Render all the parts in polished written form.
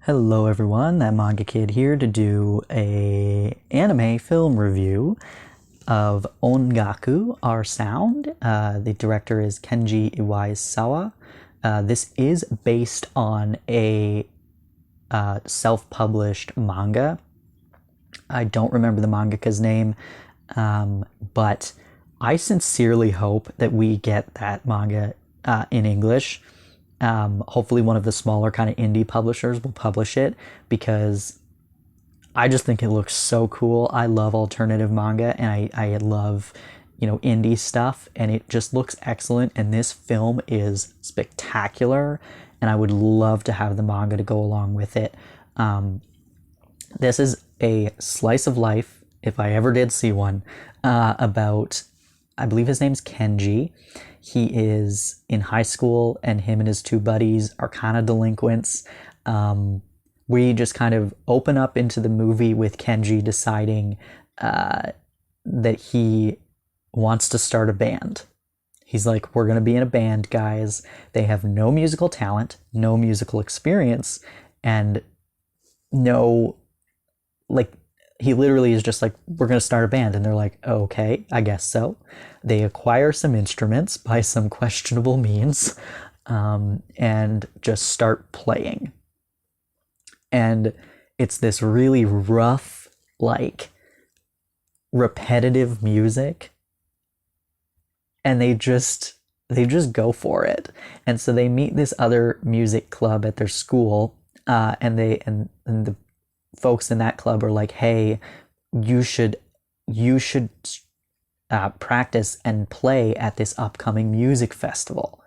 Hello everyone, that Manga Kid here to do a anime film review of On-Gaku, Our Sound. The director is Kenji Iwaisawa. This is based on a self-published manga. I don't remember the mangaka's name, but I sincerely hope that we get that manga in English. Hopefully one of the smaller kind of indie publishers will publish it because I just think it looks so cool. I love alternative manga and I love, indie stuff, and it just looks excellent. And this film is spectacular, and I would love to have the manga to go along with it. This is a slice of life, if I ever did see one, about, I believe his name's Kenji. He is in high school, and him and his two buddies are kind of delinquents. We just kind of open up into the movie with Kenji deciding that he wants to start a band. He's like, we're going to be in a band, guys. They have no musical talent, no musical experience, and no, like, he literally is just like, we're going to start a band. And they're like, okay, I guess so. They acquire some instruments by some questionable means, and just start playing. And it's this really rough, like, repetitive music. And they just go for it. And so they meet this other music club at their school, and the folks in that club are like, hey, you should practice and play at this upcoming music festival.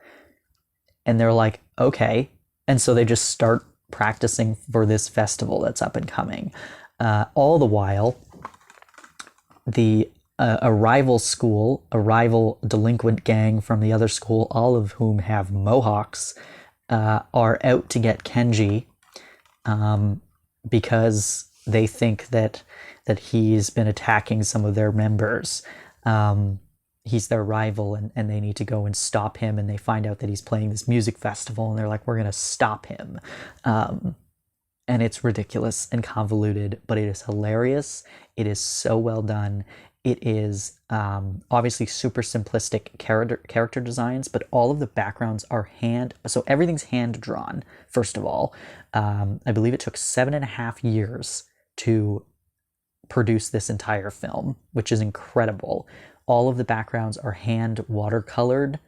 And they're like, okay. And so they just start practicing for this festival that's up and coming. All the while, a rival delinquent gang from the other school, all of whom have mohawks, are out to get Kenji, because they think that he's been attacking some of their members. He's their rival, and they need to go and stop him, and they find out that he's playing this music festival, and they're like, we're going to stop him. And it's ridiculous and convoluted, but it is hilarious. It is so well done. It is obviously super simplistic character designs, but all of the backgrounds are so everything's hand drawn, first of all. I believe it took 7.5 years to produce this entire film, which is incredible. All of the backgrounds are hand watercolored,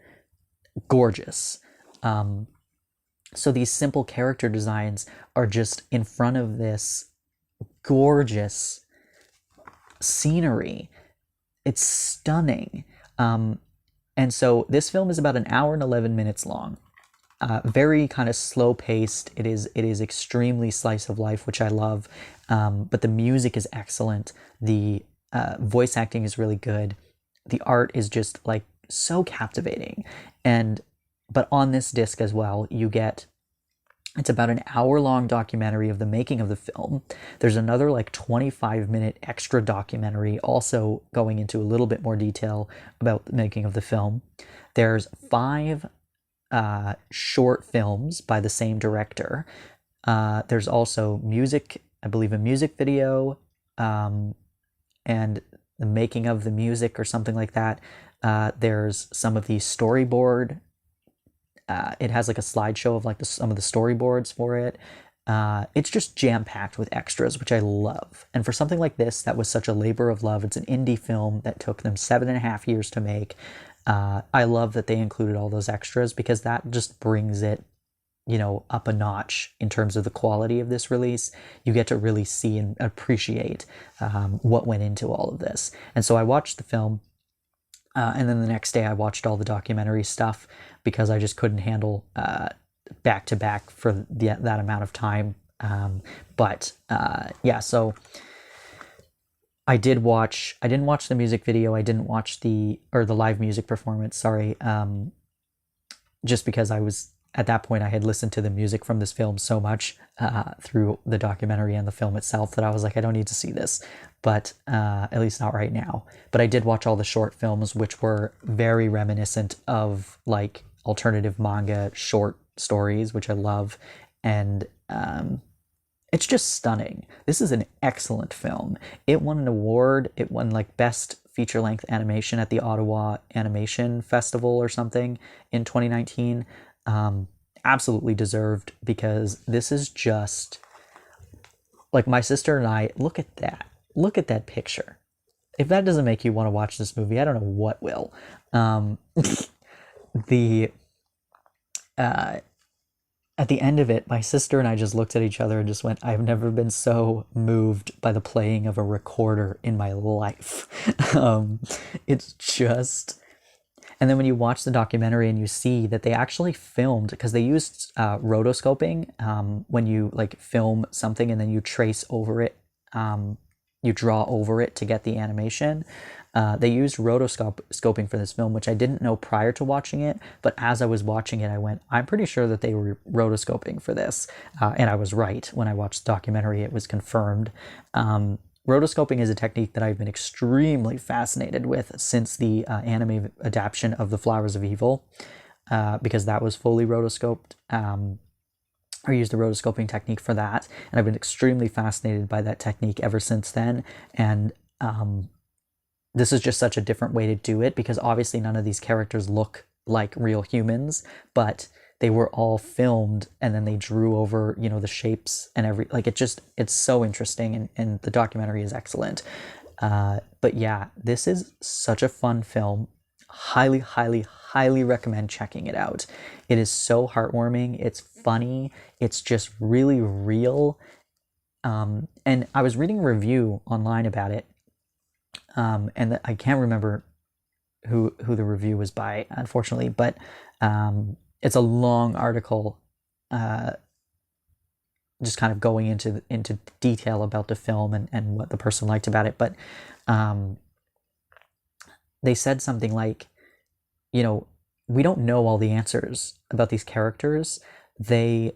gorgeous. So these simple character designs are just in front of this gorgeous scenery. It's stunning. And so this film is about 1 hour and 11 minutes long. Very kind of slow paced. It is extremely slice of life, which I love. But the music is excellent. The voice acting is really good. The art is just like so captivating. But on this disc as well, it's about 1 hour-long documentary of the making of the film. There's another like 25-minute extra documentary also going into a little bit more detail about the making of the film. There's 5 short films by the same director. There's also music, I believe a music video, and the making of the music or something like that. There's some of the storyboard. It has like a slideshow of like some of the storyboards for it. It's just jam-packed with extras, which I love. And for something like this, that was such a labor of love. It's an indie film that took them 7.5 years to make. I love that they included all those extras because that just brings it, up a notch in terms of the quality of this release. You get to really see and appreciate what went into all of this. And so I watched the film. And then the next day I watched all the documentary stuff because I just couldn't handle back to back for that amount of time. So I didn't watch the music video. I didn't watch the live music performance. Sorry. Just because at that point I had listened to the music from this film so much through the documentary and the film itself that I was like, I don't need to see this, but at least not right now. But I did watch all the short films, which were very reminiscent of like alternative manga short stories, which I love. And it's just stunning. This is an excellent film. It won an award. It won like best feature length animation at the Ottawa Animation Festival or something in 2019. Absolutely deserved, because this is just like, my sister and I, look at that. Look at that picture. If that doesn't make you want to watch this movie, I don't know what will. The At the end of it, my sister and I just looked at each other and just went, I've never been so moved by the playing of a recorder in my life. It's just. And then when you watch the documentary and you see that they actually filmed, because they used rotoscoping, when you like film something and then you trace over it, you draw over it to get the animation. They used rotoscoping for this film, which I didn't know prior to watching it, but as I was watching it, I went, I'm pretty sure that they were rotoscoping for this. And I was right. When I watched the documentary, it was confirmed. Rotoscoping is a technique that I've been extremely fascinated with since the anime adaptation of The Flowers of Evil, because that was fully rotoscoped. I used the rotoscoping technique for that, and I've been extremely fascinated by that technique ever since then. And this is just such a different way to do it, because obviously none of these characters look like real humans, but they were all filmed and then they drew over, the shapes and it's so interesting, and the documentary is excellent. But yeah, this is such a fun film. Highly, highly, highly recommend checking it out. It is so heartwarming. It's funny. It's just really real. And I was reading a review online about it, and I can't remember who the review was by, unfortunately, but it's a long article, just kind of going into detail about the film and what the person liked about it. But they said something like, we don't know all the answers about these characters. We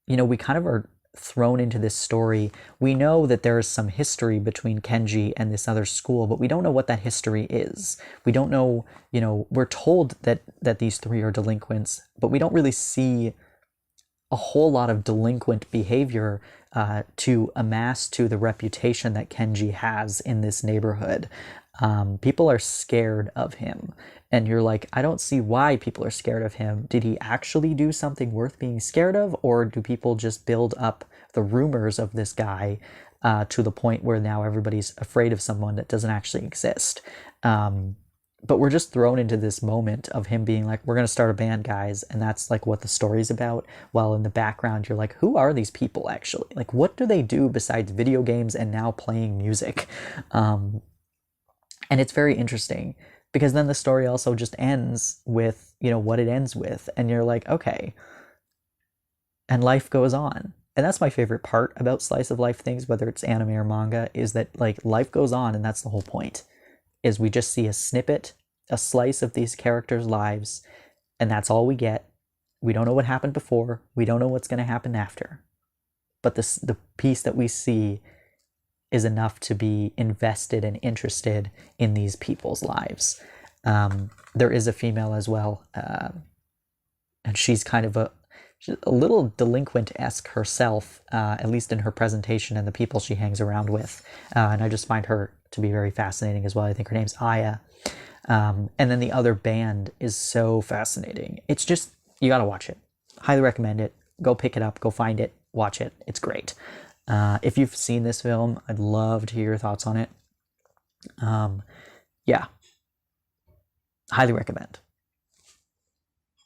kind of are thrown into this story. We know that there is some history between Kenji and this other school, but we don't know what that history is. We don't know, we're told that these three are delinquents, but we don't really see a whole lot of delinquent behavior to amass to the reputation that Kenji has in this neighborhood. People are scared of him, and you're like, I don't see why people are scared of him. Did he actually do something worth being scared of, or do people just build up the rumors of this guy to the point where now everybody's afraid of someone that doesn't actually exist? But we're just thrown into this moment of him being like, we're going to start a band, guys, and that's like what the story's about, while in the background you're like, who are these people actually? Like, what do they do besides video games and now playing music? And it's very interesting, because then the story also just ends with, what it ends with, and you're like, okay, and life goes on. And that's my favorite part about slice of life things, whether it's anime or manga, is that like life goes on, and that's the whole point, is we just see a snippet, a slice of these characters' lives, and that's all we get. We don't know what happened before. We don't know what's going to happen after. But the piece that we see is enough to be invested and interested in these people's lives. There is a female as well, and she's kind of a little delinquent-esque herself, at least in her presentation and the people she hangs around with. And I just find her to be very fascinating as well. I think her name's Aya. And then the other band is so fascinating. It's just, you gotta watch it. Highly recommend it. Go pick it up, go find it, watch it. It's great. If you've seen this film, I'd love to hear your thoughts on it. Yeah. Highly recommend.